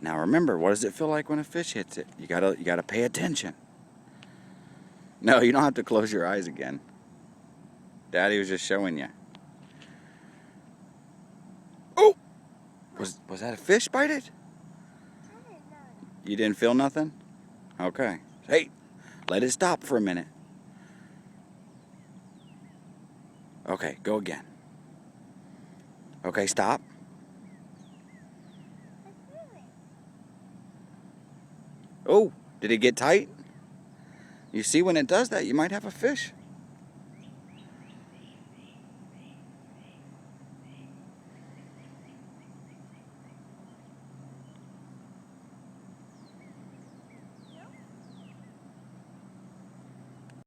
Now remember, what does it feel like when a fish hits it? You gotta pay attention. No, you don't have to close your eyes again. Daddy was just showing you. Oh! Was that a fish bite it? You didn't feel nothing? Okay. Hey, let it stop for a minute. Okay, go again. Okay, stop. Oh, did it get tight? You see, when it does that, you might have a fish.